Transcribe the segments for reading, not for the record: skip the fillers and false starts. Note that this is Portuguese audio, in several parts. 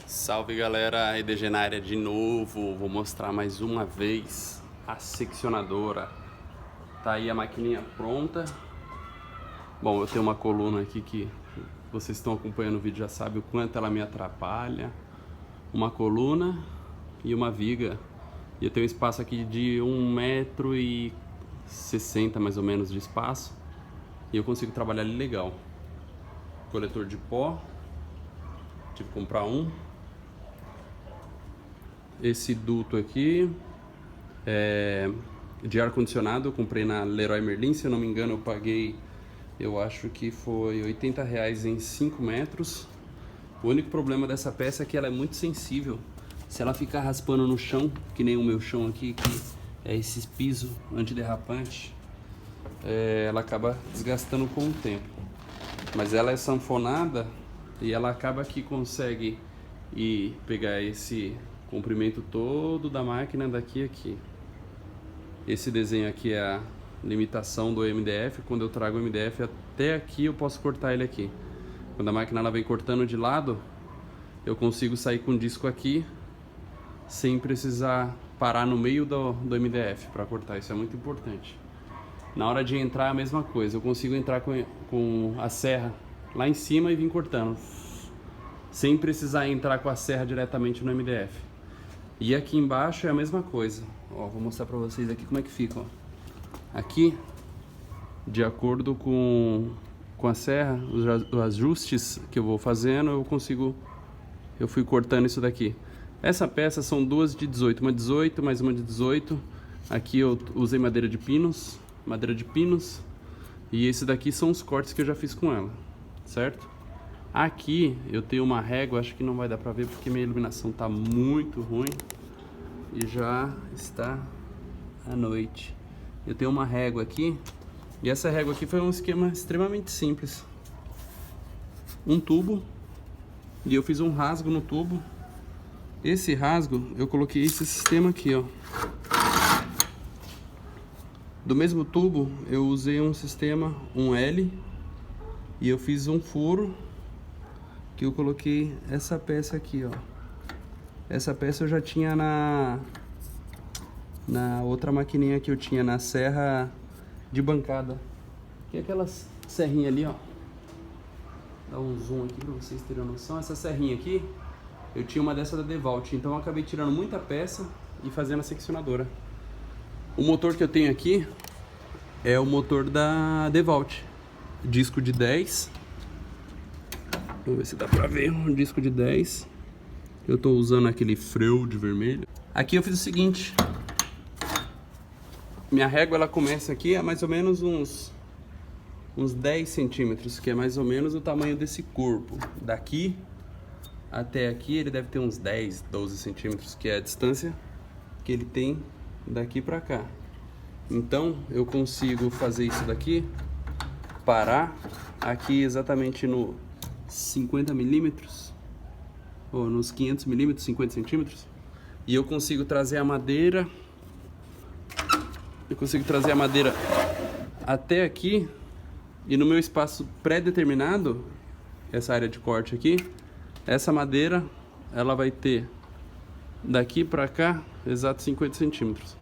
Salve galera, EDG na área de novo. Vou mostrar mais uma vez a seccionadora. Tá aí a maquininha pronta. Bom, eu tenho uma coluna aqui que vocês estão acompanhando o vídeo já sabem o quanto ela me atrapalha. Uma coluna e uma viga. E eu tenho um espaço aqui de 1,60 m mais ou menos de espaço. E eu consigo trabalhar ali legal. Coletor de pó. Tive que comprar um. Esse duto aqui é de ar-condicionado, eu comprei na Leroy Merlin, se eu não me engano eu paguei, eu acho que foi R$80 em 5 metros. O único problema dessa peça é que ela é muito sensível. Se ela ficar raspando no chão, que nem o meu chão aqui, que é esse piso antiderrapante, ela acaba desgastando com o tempo. Mas ela é sanfonada e ela acaba que consegue pegar esse comprimento todo da máquina daqui a aqui. Esse desenho aqui é a limitação do MDF. Quando eu trago o MDF até aqui, eu posso cortar ele aqui. Quando a máquina ela vem cortando de lado, eu consigo sair com o disco aqui sem precisar parar no meio do MDF para cortar. Isso é muito importante. Na hora de entrar é a mesma coisa. Eu consigo entrar com a serra lá em cima e vir cortando, sem precisar entrar com a serra diretamente no MDF. E aqui embaixo é a mesma coisa. Ó, vou mostrar pra vocês aqui como é que fica. Ó. Aqui, de acordo com a serra, os ajustes que eu vou fazendo, eu fui cortando isso daqui. Essa peça são duas de 18, uma 18 mais uma de 18. Aqui eu usei madeira de pinos, e esse daqui são os cortes que eu já fiz com ela, certo? Aqui eu tenho uma régua, acho que não vai dar pra ver porque minha iluminação tá muito ruim e já está à noite. Eu tenho uma régua aqui e essa régua aqui foi um esquema extremamente simples. Um tubo e eu fiz um rasgo no tubo. Esse rasgo eu coloquei esse sistema aqui, ó. Do mesmo tubo eu usei um sistema, um L, e eu fiz um furo que eu coloquei essa peça aqui, ó. Essa peça eu já tinha na outra maquininha que eu tinha, na serra de bancada. Que é aquelas serrinhas ali, ó. Dá um zoom aqui pra vocês terem noção. Essa serrinha aqui, eu tinha uma dessa da DeWalt, então eu acabei tirando muita peça e fazendo a seccionadora. O motor que eu tenho aqui é o motor da DeWalt. Disco de 10. Vamos ver se dá pra ver, um disco de 10. Eu tô usando aquele freio de vermelho. Aqui eu fiz o seguinte. Minha régua ela começa aqui a mais ou menos uns 10 centímetros, que é mais ou menos o tamanho desse corpo. Daqui até aqui ele deve ter uns 10, 12 centímetros, que é a distância que ele tem daqui pra cá. Então eu consigo fazer isso daqui, parar aqui exatamente no 50 milímetros, ou nos 500 milímetros, 50 centímetros, e eu consigo trazer a madeira, até aqui, e no meu espaço pré-determinado, essa área de corte aqui, essa madeira, ela vai ter daqui pra cá, exato 50 centímetros.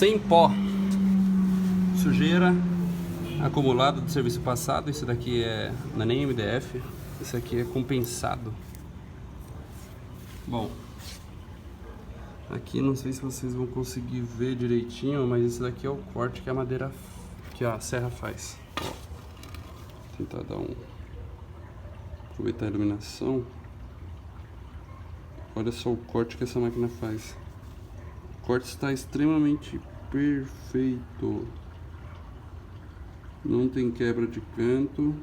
sem pó. sujeira acumulada do serviço passado. Esse daqui não é nem MDF, esse aqui é compensado. Bom, aqui não sei se vocês vão conseguir ver direitinho, mas esse daqui é o corte que a madeira, que a serra faz. Ó, tentar dar aproveitar a iluminação. Olha só o corte que essa máquina faz. O corte está extremamente perfeito. Não tem quebra de canto.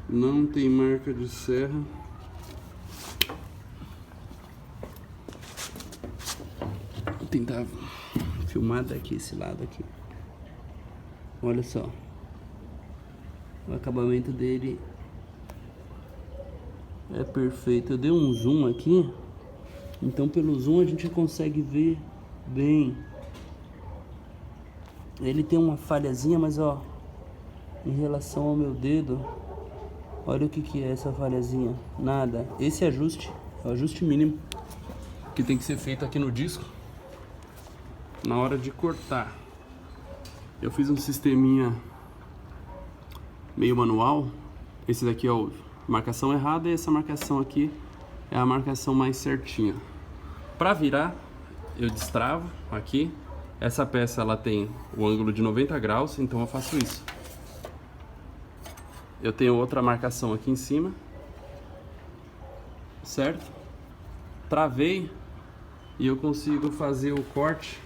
Não tem marca de serra. Vou tentar filmar daqui, esse lado aqui. Olha só. O acabamento dele é perfeito. Eu dei um zoom aqui, então pelo zoom a gente consegue ver bem. Ele tem uma falhazinha, mas ó, em relação ao meu dedo, olha o que é essa falhazinha. Nada. Esse ajuste é o ajuste mínimo que tem que ser feito aqui no disco na hora de cortar. Eu fiz um sisteminha meio manual. Esse daqui é o marcação errada e essa marcação aqui é a marcação mais certinha. Para virar, eu destravo aqui. Essa peça ela tem o ângulo de 90 graus, então eu faço isso. Eu tenho outra marcação aqui em cima, certo? Travei e eu consigo fazer o corte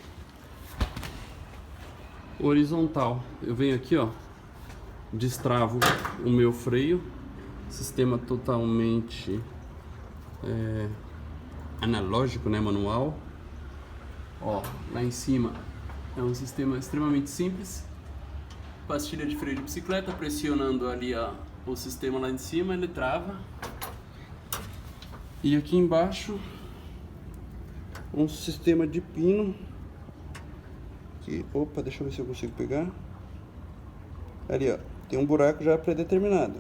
horizontal. Eu venho aqui, ó, destravo o meu freio. Sistema totalmente analógico, né, manual. Ó, lá em cima é um sistema extremamente simples. Pastilha de freio de bicicleta, pressionando ali o sistema lá em cima, ele trava. E aqui embaixo um sistema de pino que, opa, deixa eu ver se eu consigo pegar. Ali, ó, tem um buraco já pré-determinado.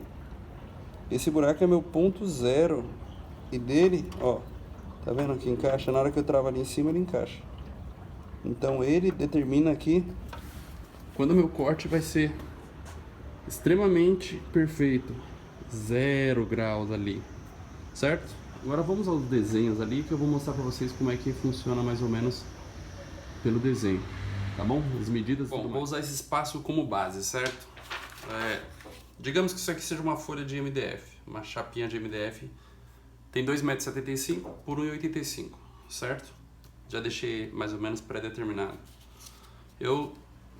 Esse buraco é meu ponto zero. E dele, ó, tá vendo que encaixa? Na hora que eu travo ali em cima, ele encaixa. Então ele determina aqui quando o meu corte vai ser extremamente perfeito. 0 graus ali, certo? Agora vamos aos desenhos ali, que eu vou mostrar pra vocês como é que funciona mais ou menos pelo desenho, tá bom? As medidas. Bom, vou usar esse espaço como base, certo? Digamos que isso aqui seja uma folha de MDF, uma chapinha de MDF. Tem 2,75 m por 1,85 m, certo? Já deixei mais ou menos pré-determinado. Eu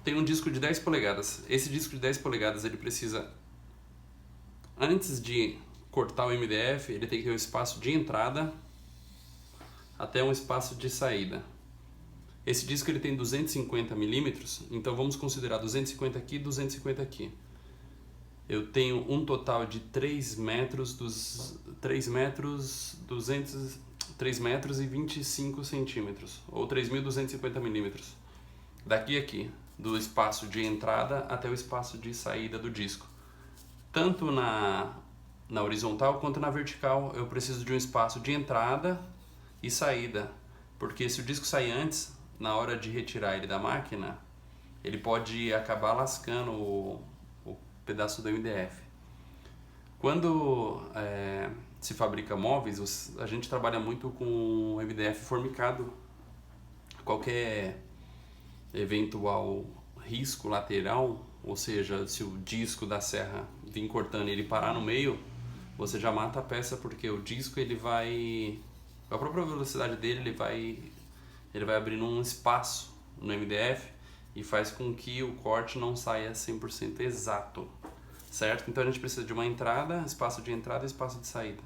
tenho um disco de 10 polegadas. Esse disco de 10 polegadas, ele precisa, antes de cortar o MDF, ele tem que ter um espaço de entrada até um espaço de saída. Esse disco ele tem 250 milímetros, então vamos considerar 250 aqui e 250 aqui. Eu tenho um total de 3 metros e 25 centímetros, ou 3.250 milímetros. Daqui a aqui, do espaço de entrada até o espaço de saída do disco. Tanto na horizontal quanto na vertical, eu preciso de um espaço de entrada e saída. Porque se o disco sair antes, na hora de retirar ele da máquina, ele pode acabar lascando o pedaço do MDF. Quando se fabrica móveis, a gente trabalha muito com MDF formicado. Qualquer eventual risco lateral, ou seja, se o disco da serra vir cortando e ele parar no meio, você já mata a peça, porque o disco ele vai, com a própria velocidade dele, ele vai abrindo um espaço no MDF e faz com que o corte não saia 100% exato, certo? Então a gente precisa de uma entrada, espaço de entrada e espaço de saída.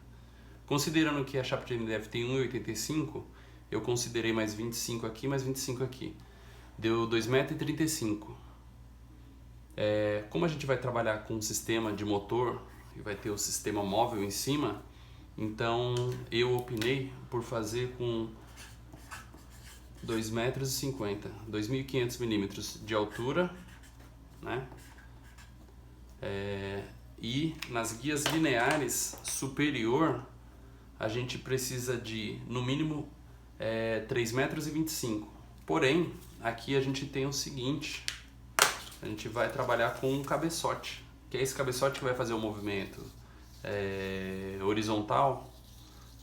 Considerando que a chapa de MDF tem 1,85 m, eu considerei mais 25 aqui, mais 25 aqui. Deu 2,35 m. Como a gente vai trabalhar com um sistema de motor e vai ter o sistema móvel em cima, então eu opinei por fazer com 2,50 m, 2.500 milímetros de altura, né? E nas guias lineares superior, a gente precisa de, no mínimo, 3,25 m. Porém, aqui a gente tem o seguinte, a gente vai trabalhar com um cabeçote, que é esse cabeçote que vai fazer o movimento horizontal,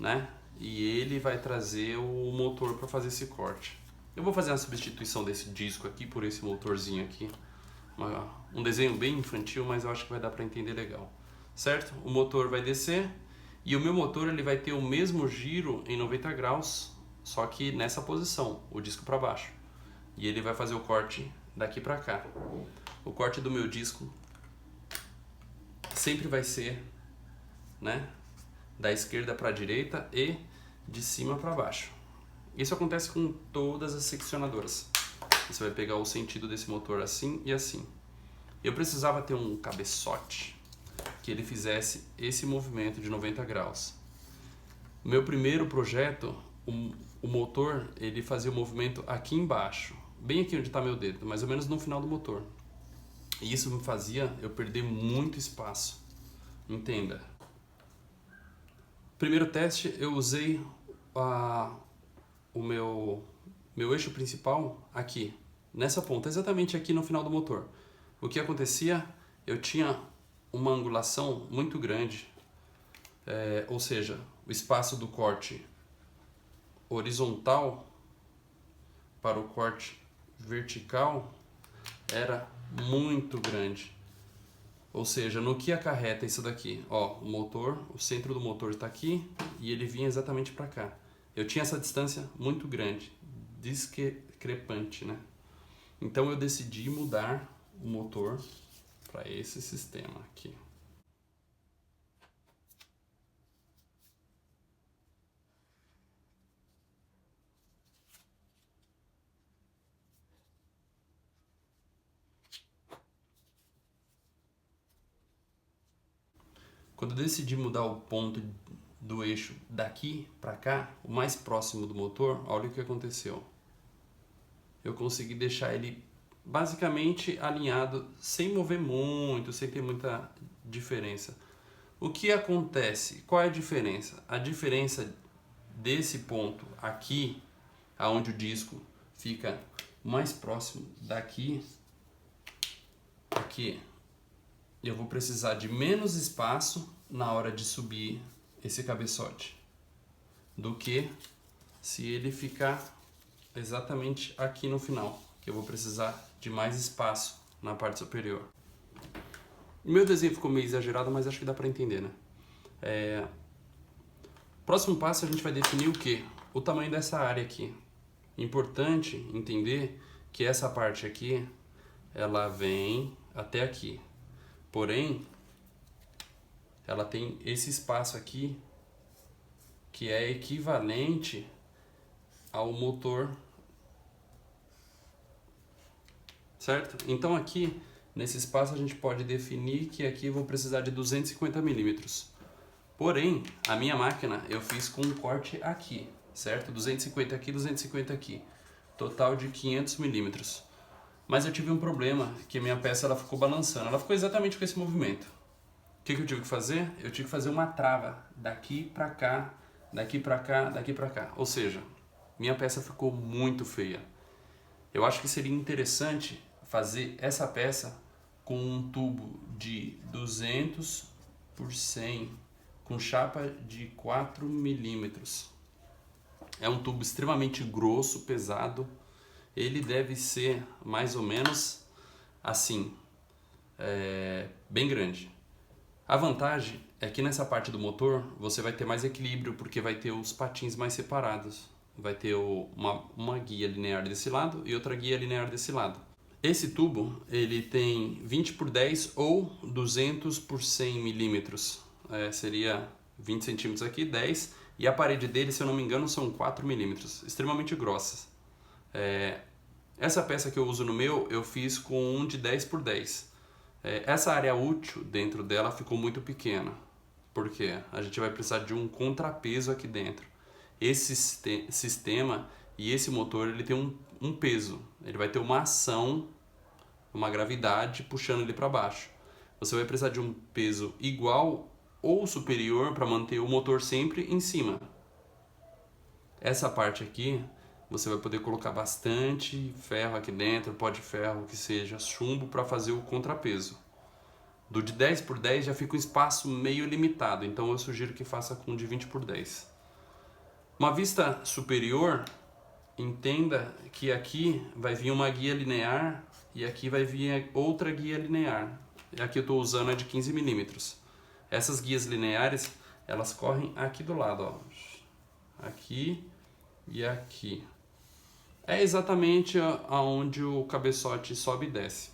né? E ele vai trazer o motor para fazer esse corte. Eu vou fazer uma substituição desse disco aqui por esse motorzinho aqui. Um desenho bem infantil, mas eu acho que vai dar para entender legal. Certo? O motor vai descer e o meu motor ele vai ter o mesmo giro em 90 graus, só que nessa posição, o disco para baixo. E ele vai fazer o corte daqui para cá. O corte do meu disco sempre vai ser, né, da esquerda para a direita e de cima para baixo. Isso acontece com todas as seccionadoras. Você vai pegar o sentido desse motor assim e assim. Eu precisava ter um cabeçote que ele fizesse esse movimento de 90 graus. O meu primeiro projeto, o motor, ele fazia o movimento aqui embaixo, bem aqui onde está meu dedo, mais ou menos no final do motor. E isso me fazia eu perder muito espaço. Entenda. Primeiro teste, eu usei o meu eixo principal aqui, nessa ponta, exatamente aqui no final do motor. O que acontecia? Eu tinha uma angulação muito grande, ou seja, o espaço do corte horizontal para o corte vertical era muito grande. Ou seja, no que acarreta isso daqui? Ó, o motor, o centro do motor está aqui e ele vinha exatamente para cá. Eu tinha essa distância muito grande, discrepante, né? Então eu decidi mudar o motor para esse sistema aqui. Quando eu decidi mudar o ponto do eixo daqui para cá, o mais próximo do motor, olha o que aconteceu. Eu consegui deixar ele basicamente alinhado, sem mover muito, sem ter muita diferença. O que acontece? Qual é a diferença? A diferença desse ponto aqui, aonde o disco fica mais próximo daqui, aqui, eu vou precisar de menos espaço na hora de subir esse cabeçote do que se ele ficar exatamente aqui no final, que eu vou precisar de mais espaço na parte superior. O meu desenho ficou meio exagerado, mas acho que dá para entender, né? Próximo passo a gente vai definir o que? O tamanho dessa área aqui. Importante entender que essa parte aqui, ela vem até aqui. Porém, ela tem esse espaço aqui que é equivalente ao motor, certo? Então aqui, nesse espaço, a gente pode definir que aqui eu vou precisar de 250 milímetros. Porém, a minha máquina eu fiz com um corte aqui, certo? 250 aqui, 250 aqui. Total de 500 milímetros. Mas eu tive um problema, que a minha peça ela ficou balançando. Ela ficou exatamente com esse movimento. O que eu tive que fazer? Eu tive que fazer uma trava daqui pra cá, daqui pra cá, daqui pra cá. Ou seja, minha peça ficou muito feia. Eu acho que seria interessante fazer essa peça com um tubo de 200 por 100, com chapa de 4 milímetros. É um tubo extremamente grosso, pesado. Ele deve ser mais ou menos assim, bem grande. A vantagem é que nessa parte do motor você vai ter mais equilíbrio, porque vai ter os patins mais separados. Vai ter uma guia linear desse lado e outra guia linear desse lado. Esse tubo ele tem 20 por 10 ou 200 por 100 milímetros. Seria 20 centímetros aqui, 10. E a parede dele, se eu não me engano, são 4 milímetros. Extremamente grossas. Essa peça que eu uso no meu, eu fiz com um de 10 por 10. Essa área útil dentro dela ficou muito pequena. Por quê? A gente vai precisar de um contrapeso aqui dentro. Esse sistema e esse motor ele tem um peso. Ele vai ter uma ação, uma gravidade puxando ele para baixo. Você vai precisar de um peso igual ou superior para manter o motor sempre em cima. Essa parte aqui você vai poder colocar bastante ferro aqui dentro, pó de ferro, que seja chumbo, para fazer o contrapeso. Do de 10 por 10 já fica um espaço meio limitado, então eu sugiro que faça com de 20 por 10. Uma vista superior, entenda que aqui vai vir uma guia linear e aqui vai vir outra guia linear. E aqui eu estou usando a de 15 milímetros. Essas guias lineares, elas correm aqui do lado, ó. Aqui e aqui. É exatamente aonde o cabeçote sobe e desce.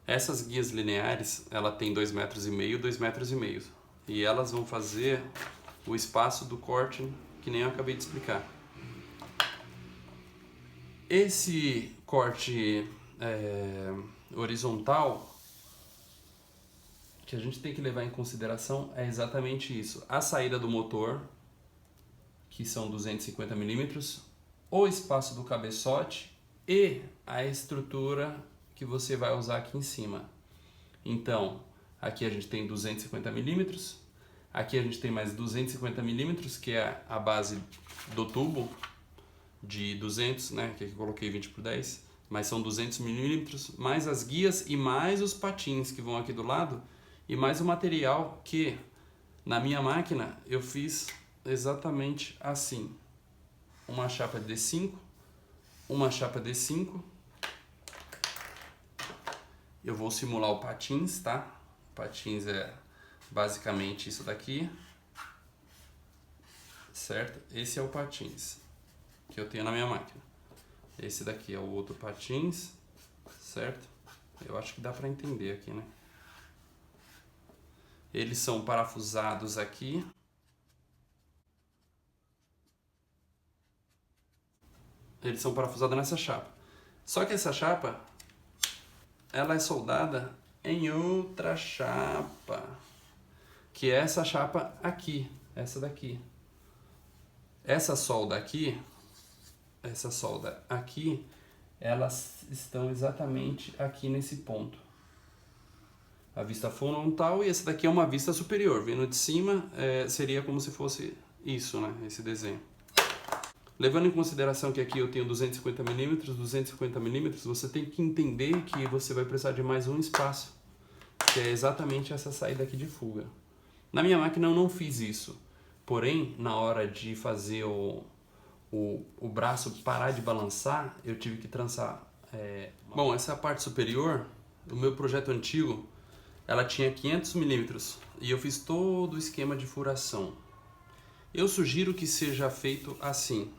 Essas guias lineares, ela tem 2,5 metros, 2,5 metros. E elas vão fazer o espaço do corte, que nem eu acabei de explicar. Esse corte horizontal, que a gente tem que levar em consideração, é exatamente isso. A saída do motor, que são 250 milímetros, o espaço do cabeçote e a estrutura que você vai usar aqui em cima. Então, aqui a gente tem 250 milímetros, aqui a gente tem mais 250 milímetros, que é a base do tubo de 200, né, que aqui eu coloquei 20 por 10, mas são 200 milímetros, mais as guias e mais os patins que vão aqui do lado, e mais o material que, na minha máquina, eu fiz exatamente assim. Uma chapa D5, uma chapa D5. Eu vou simular o patins, tá? O patins é basicamente isso daqui, certo? Esse é o patins que eu tenho na minha máquina. Esse daqui é o outro patins, certo? Eu acho que dá pra entender aqui, né? Eles são parafusados aqui. Eles são parafusados nessa chapa. Só que essa chapa, ela é soldada em outra chapa, que é essa chapa aqui, essa daqui. Essa solda aqui, elas estão exatamente aqui nesse ponto. A vista frontal, e essa daqui é uma vista superior. Vendo de cima, seria como se fosse isso, né? Esse desenho. Levando em consideração que aqui eu tenho 250 milímetros, você tem que entender que você vai precisar de mais um espaço, que é exatamente essa saída aqui de fuga. Na minha máquina eu não fiz isso, porém, na hora de fazer o braço parar de balançar, eu tive que trançar. Bom, essa é a parte superior. O meu projeto antigo, ela tinha 500 milímetros e eu fiz todo o esquema de furação. Eu sugiro que seja feito assim.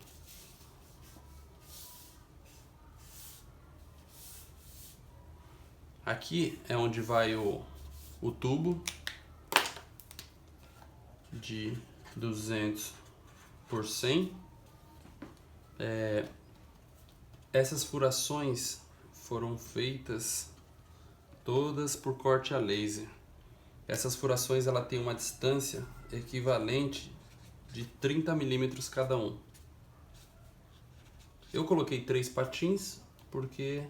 Aqui é onde vai o tubo de 200 por 100. Essas furações foram feitas todas por corte a laser. Essas furações ela tem uma distância equivalente de 30 milímetros cada um. Eu coloquei 3 patins porque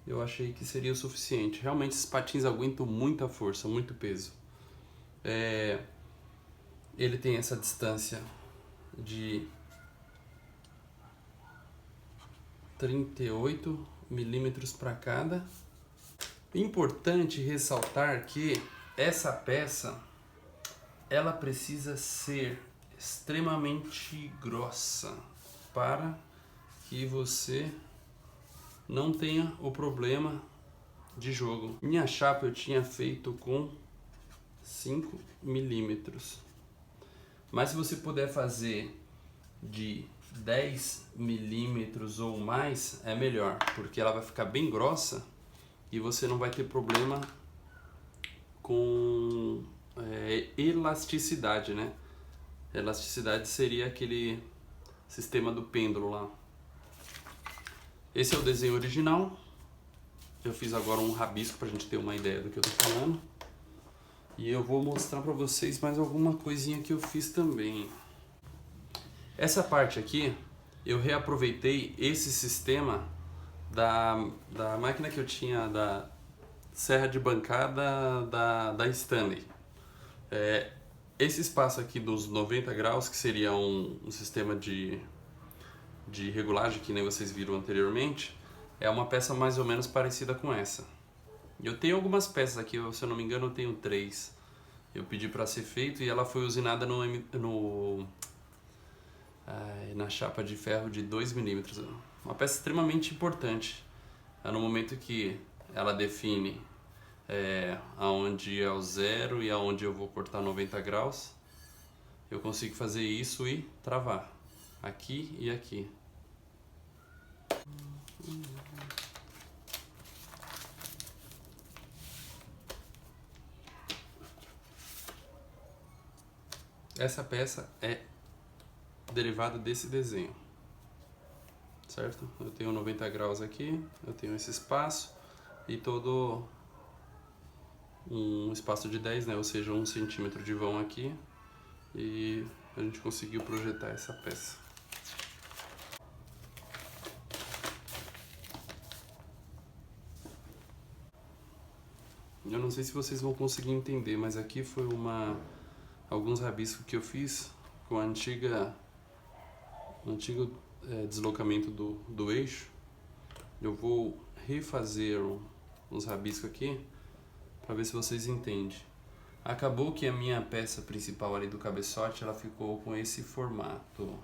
eu achei que seria o suficiente. Realmente esses patins aguentam muita força, muito peso. Ele tem essa distância de 38 milímetros para cada. Importante ressaltar que essa peça, ela precisa ser extremamente grossa para que você não tenha o problema de jogo. Minha chapa eu tinha feito com 5 milímetros, mas se você puder fazer de 10 milímetros ou mais, é melhor, porque ela vai ficar bem grossa e você não vai ter problema com elasticidade, né? Elasticidade seria aquele sistema do pêndulo lá. Esse é o desenho original. Eu fiz agora um rabisco pra gente ter uma ideia do que eu tô falando. E eu vou mostrar pra vocês mais alguma coisinha que eu fiz também. Essa parte aqui, eu reaproveitei esse sistema da máquina que eu tinha, da serra de bancada da Stanley. Esse espaço aqui dos 90 graus, que seria um sistema de regulagem, que nem vocês viram anteriormente, é uma peça mais ou menos parecida com essa. Eu tenho algumas peças aqui, se eu não me engano eu tenho 3. Eu pedi para ser feito e ela foi usinada na chapa de ferro de 2 milímetros. Uma peça extremamente importante. É no momento que ela define aonde é o zero e aonde eu vou cortar 90 graus, eu consigo fazer isso e travar aqui e aqui. Essa peça é derivada desse desenho, certo? Eu tenho 90 graus aqui, eu tenho esse espaço e todo um espaço de 10, né? Ou seja, 1 centímetro de vão aqui, e a gente conseguiu projetar essa peça. Eu não sei se vocês vão conseguir entender, mas aqui foi alguns rabiscos que eu fiz com o antigo deslocamento do eixo. Eu vou refazer uns rabiscos aqui para ver se vocês entendem. Acabou que a minha peça principal ali do cabeçote, ela ficou com esse formato.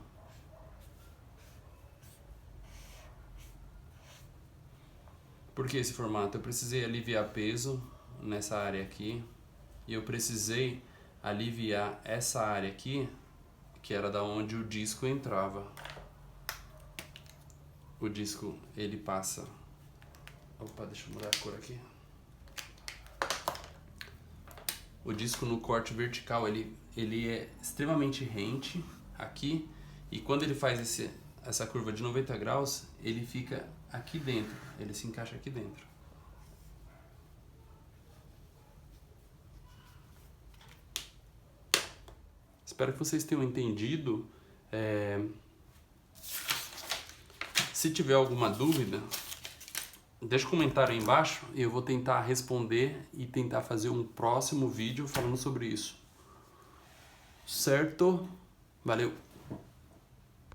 Por que esse formato? Eu precisei aliviar peso nessa área aqui, e eu precisei aliviar essa área aqui, que era da onde o disco entrava. O disco, ele passa... Opa, deixa eu mudar a cor aqui. O disco no corte vertical, ele é extremamente rente aqui, e quando ele faz essa curva de 90 graus, ele fica aqui dentro, ele se encaixa aqui dentro. Espero que vocês tenham entendido. Se tiver alguma dúvida, deixa um comentário aí embaixo e eu vou tentar responder e tentar fazer um próximo vídeo falando sobre isso. Certo? Valeu!